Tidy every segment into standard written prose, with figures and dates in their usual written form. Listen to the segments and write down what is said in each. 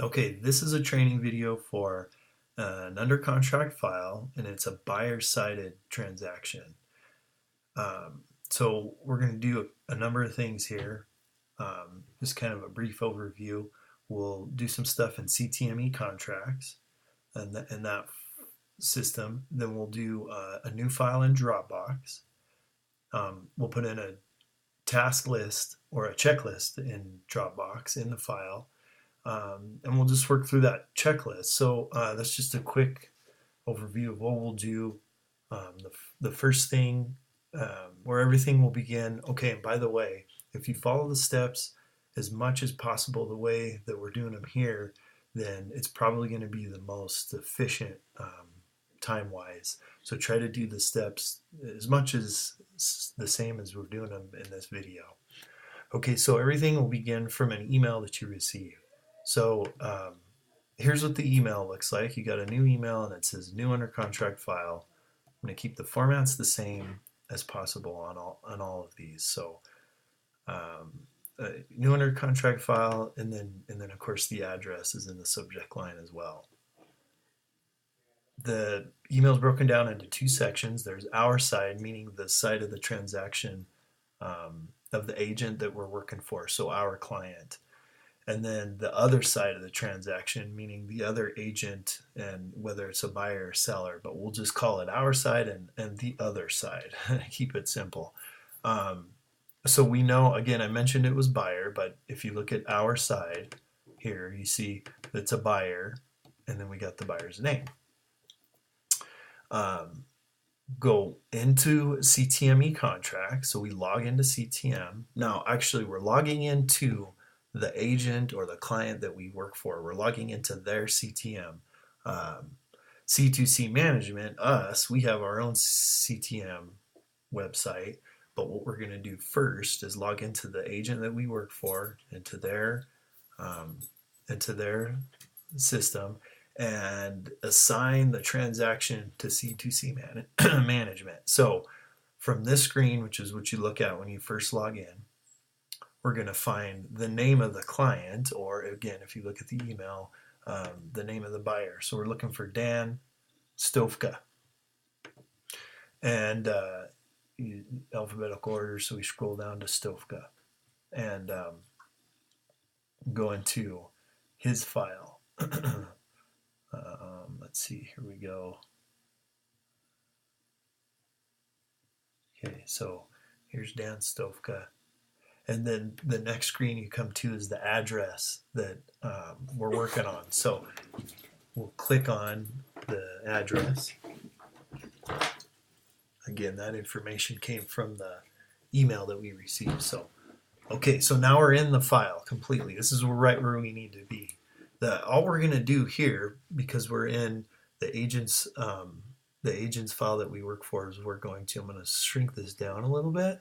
Okay, this is a training video for an under contract file, and it's a buyer-sided transaction. So we're going to do a number of things here. Just kind of a brief overview. We'll do some stuff in CTME contracts and in that system. Then we'll do a new file in Dropbox. We'll put in a task list or a checklist in Dropbox in the file. And we'll just work through that checklist. So that's just a quick overview of what we'll do. The first thing where everything will begin. Okay, and by the way, if you follow the steps as much as possible the way that we're doing them here, then it's probably going to be the most efficient time-wise. So try to do the steps as much as the same as we're doing them in this video. Okay, so everything will begin from an email that you receive. So here's what the email looks like. You got a new email and it says new under contract file. I'm going to keep the formats the same as possible on all of these. So new under contract file, and then of course the address is in the subject line as well. The email is broken down into two sections. There's our side, meaning the side of the transaction of the agent that we're working for, so our client. And then the other side of the transaction, meaning the other agent, and whether it's a buyer or seller, but we'll just call it our side and the other side. Keep it simple. So we know, again, I mentioned it was buyer, but if you look at our side here, you see it's a buyer, and then we got the buyer's name. Go into CTME contract. So we log into CTM. Now, actually, we're logging into the agent or the client that we work for. We're logging into their CTM. C2C management, us, we have our own CTM website, but what we're going to do first is log into the agent that we work for, into their system, and assign the transaction to C2C management. So from this screen, which is what you look at when you first log in, we're going to find the name of the client, or again, if you look at the email, the name of the buyer. So we're looking for Dan Stofka. And alphabetical order, so we scroll down to Stofka and go into his file. Let's see, here we go. Okay, so here's Dan Stofka. And then the next screen you come to is the address that we're working on. So we'll click on the address. Again, that information came from the email that we received. So, okay, so now we're in the file completely. This is right where we need to be. All we're going to do here, because we're in the agent's file that we work for, is I'm going to shrink this down a little bit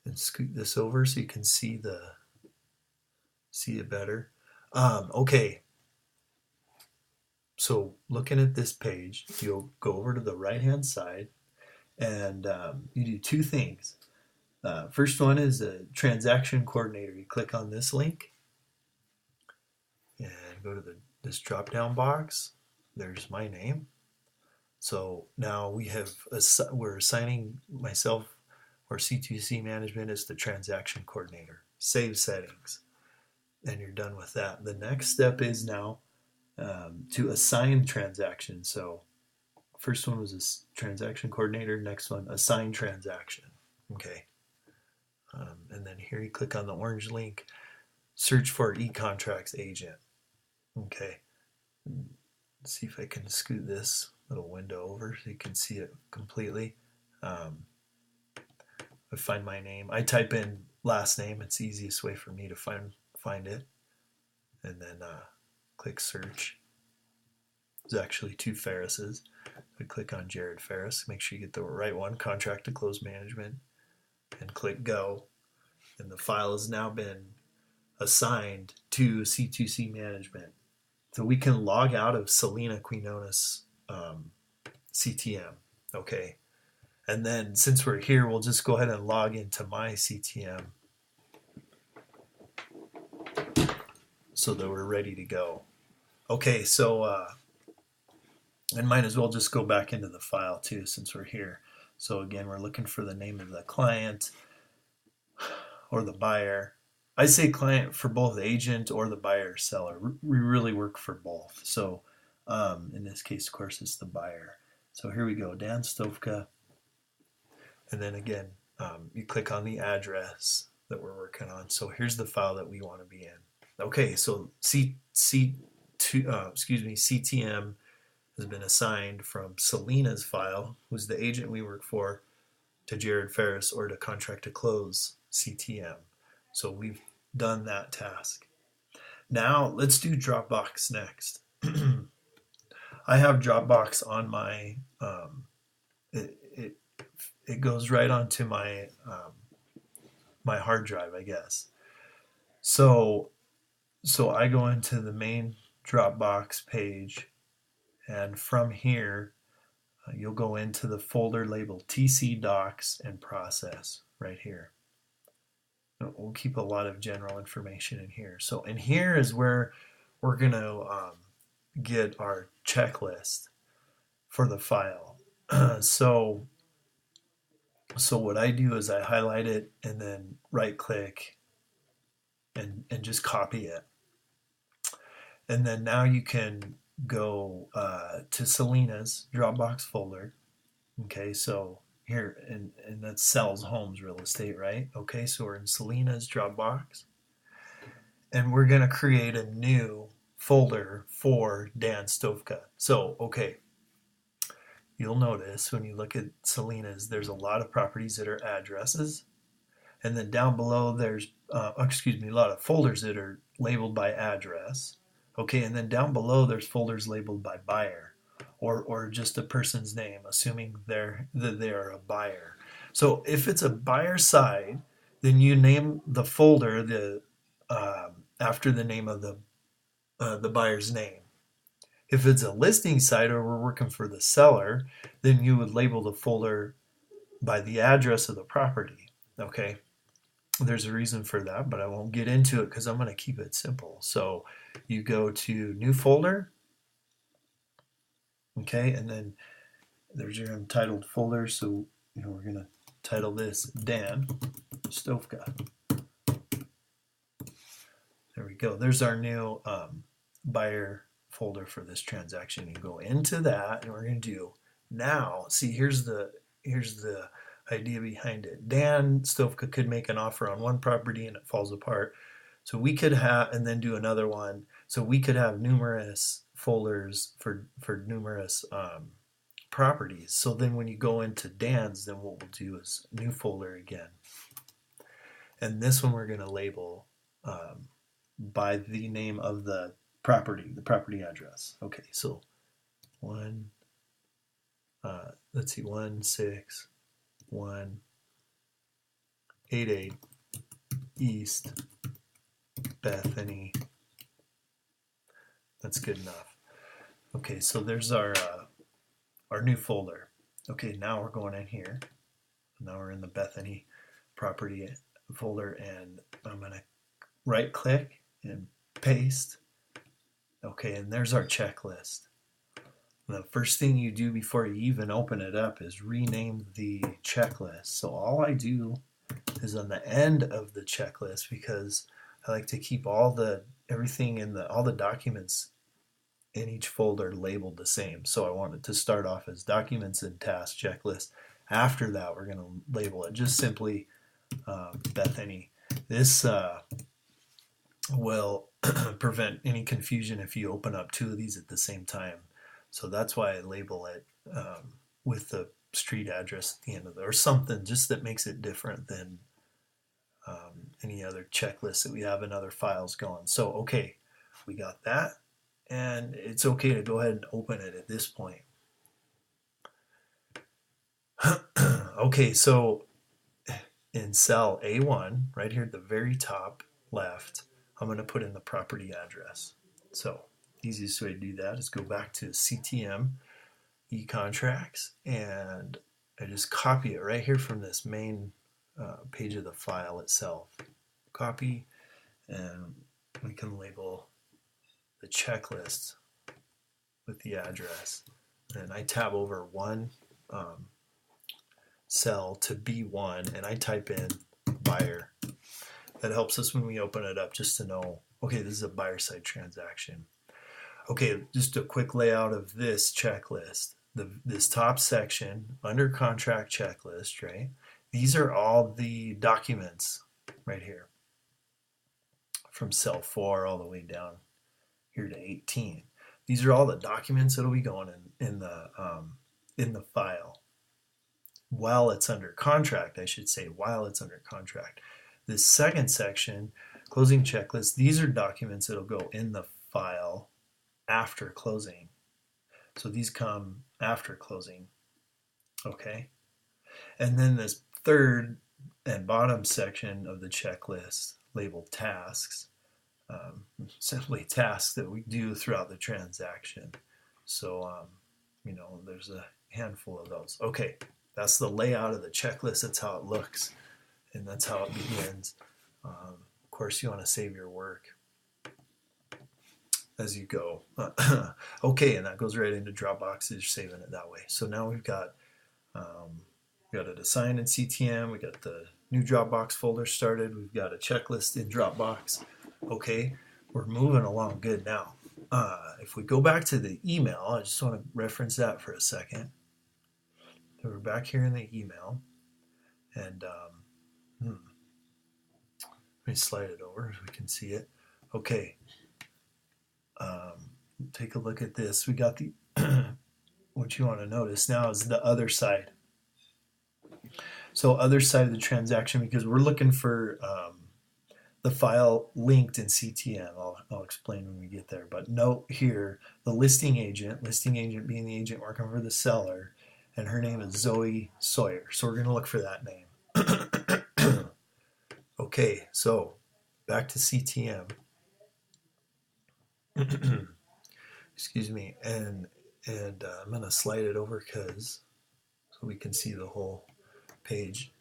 and scoot this over so you can see it better. Okay, so looking at this page, you'll go over to the right hand side and you do two things. First one is a transaction coordinator. You click on this link and go to this drop down box. There's my name. So now we're assigning myself, or C2C management, as the transaction coordinator. Save settings, and you're done with that. The next step is now to assign transactions. So first one was a transaction coordinator, next one assign transaction. Okay, and then here you click on the orange link, search for e-contracts agent. Okay, let's see if I can scoot this little window over so you can see it completely. I find my name. I type in last name. It's the easiest way for me to find it. And then click search. There's actually two Ferrises. I click on Jared Ferris. Make sure you get the right one, contract to close management, and click go. And the file has now been assigned to C2C management. So we can log out of Selena Quinones CTM. Okay. And then since we're here, we'll just go ahead and log into my CTM. so that we're ready to go. Okay, so and might as well just go back into the file too since we're here. So again, we're looking for the name of the client or the buyer. I say client for both agent or the buyer or seller. We really work for both. So in this case, of course, it's the buyer. So here we go, Dan Stovka. And then again, you click on the address that we're working on. So here's the file that we want to be in. Okay, so CTM has been assigned from Selena's file, who's the agent we work for, to Jared Ferris, or to contract to close CTM. So we've done that task. Now let's do Dropbox next. I have Dropbox on my, it goes right onto my my hard drive, I guess. So I go into the main Dropbox page, and from here you'll go into the folder labeled TC Docs and Process right here. We'll keep a lot of general information in here. So in here is where we're going to get our checklist for the file. So what I do is I highlight it and then right click and just copy it. And then now you can go to Selena's Dropbox folder. Okay, so here, and that's sells homes real estate, right? Okay, so we're in Selena's Dropbox, and we're going to create a new folder for Dan Stovka. So, okay, you'll notice when you look at Selena's, there's a lot of properties that are addresses, and then down below there's, a lot of folders that are labeled by address. Okay, and then down below there's folders labeled by buyer. Or just a person's name, assuming they're a buyer. So if it's a buyer side, then you name the folder after the name of the buyer's name. If it's a listing site or we're working for the seller, then you would label the folder by the address of the property. Okay, there's a reason for that, but I won't get into it because I'm going to keep it simple. So you go to New Folder. Okay, and then there's your untitled folder. So we're gonna title this Dan Stovka. There we go. There's our new buyer folder for this transaction. You go into that, and we're gonna do now. See, here's the idea behind it. Dan Stovka could make an offer on one property and it falls apart. So we could have, and then do another one. So we could have numerous folders for numerous properties. So then when you go into Dan's, then what we'll do is new folder again. And this one we're going to label by the name of the property address. Okay, so 16188 East Bethany. That's good enough. Okay, so there's our new folder. Okay, now we're going in here. Now we're in the Bethany property folder, and I'm going to right click and paste. Okay, and there's our checklist. The first thing you do before you even open it up is rename the checklist. So all I do is on the end of the checklist, because I like to keep all the documents in each folder labeled the same. So I want it to start off as documents and task checklist. After that, we're going to label it just simply Bethany. This will prevent any confusion if you open up two of these at the same time. So that's why I label it with the street address at the end of it, or something just that makes it different than any other checklist that we have in other files going. So, okay, we got that, and it's okay to go ahead and open it at this point. Okay, so in cell A1, right here at the very top left, I'm going to put in the property address. So the easiest way to do that is go back to CTM e-contracts, and I just copy it right here from this main page of the file itself. Copy, and we can label the checklist with the address. And I tab over one cell to B1 and I type in buyer. That helps us when we open it up just to know, okay, this is a buyer side transaction. Okay, just a quick layout of this checklist. This top section, under contract checklist, right? These are all the documents right here from cell 4 all the way down here to 18. These are all the documents that'll be going in the file while it's under contract, I should say, while it's under contract. This second section, closing checklist, these are documents that'll go in the file after closing. So these come after closing, okay? And then this third and bottom section of the checklist labeled tasks, simply tasks that we do throughout the transaction. So, you know, there's a handful of those. Okay, that's the layout of the checklist. That's how it looks, and that's how it begins. Of course, you want to save your work as you go. Okay, and that goes right into Dropbox. You're saving it that way. So now we've got it assigned in CTM. We got the new Dropbox folder started. We've got a checklist in Dropbox. Okay, we're moving along good now. If we go back to the email, I just want to reference that for a second. So we're back here in the email, and let me slide it over so we can see it. Okay, take a look at this. We got the what you want to notice now is the other side. So other side of the transaction, because we're looking for the file linked in CTM. I'll explain when we get there. But note here, the listing agent being the agent working for the seller, and her name is Zoe Sawyer. So we're going to look for that name. Okay, so back to CTM. Excuse me, and I'm going to slide it over so we can see the whole page.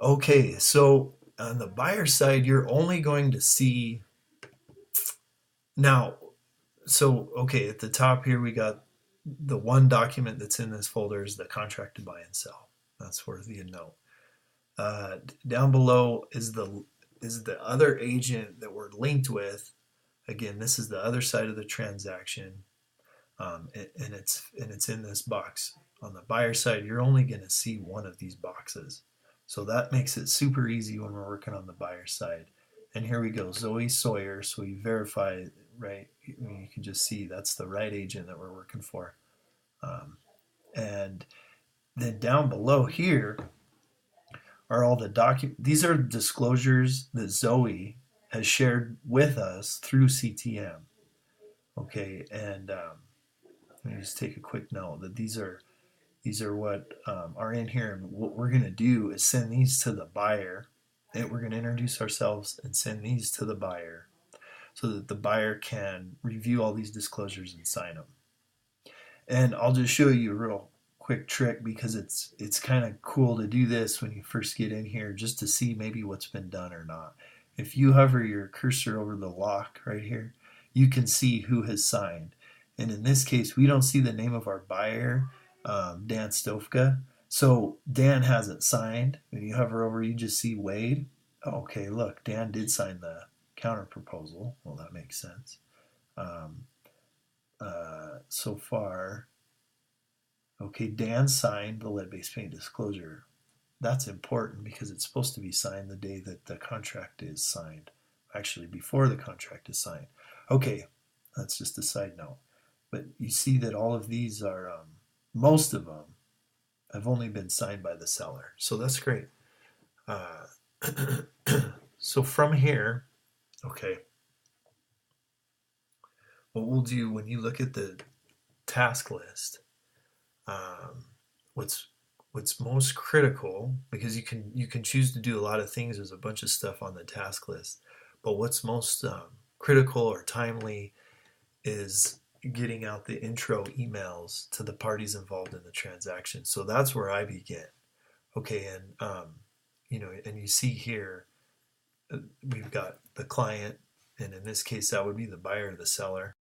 Okay, so on the buyer side, you're only going to see now. So okay, at the top here we got the one document that's in this folder is the contract to buy and sell. That's worthy of note. Down below is the other agent that we're linked with. Again, this is the other side of the transaction, and it's in this box. On the buyer side, you're only going to see one of these boxes. So that makes it super easy when we're working on the buyer side. And here we go, Zoe Sawyer. So we verify, right? You can just see that's the right agent that we're working for. And then down below here are all the documents. These are disclosures that Zoe has shared with us through CTM. Okay, and let me just take a quick note that these are what are in here. And what we're going to do is send these to the buyer. And we're going to introduce ourselves and send these to the buyer so that the buyer can review all these disclosures and sign them. And I'll just show you a real quick trick because it's kind of cool to do this when you first get in here just to see maybe what's been done or not. If you hover your cursor over the lock right here, you can see who has signed. And in this case, we don't see the name of our buyer, Dan Stofka. So Dan hasn't signed. When you hover over, you just see Wade. Okay, look, Dan did sign the counter proposal. Well, that makes sense. So far, okay, Dan signed the lead-based paint disclosure. That's important because it's supposed to be signed the day that the contract is signed. Actually, before the contract is signed. Okay, that's just a side note. But you see that all of these are, most of them have only been signed by the seller. So that's great. So from here, okay, what we'll do when you look at the task list, what's most critical, because you can choose to do a lot of things. There's a bunch of stuff on the task list, but what's most critical or timely is getting out the intro emails to the parties involved in the transaction. So that's where I begin. Okay, and you see here we've got the client And in this case, that would be the buyer or the seller.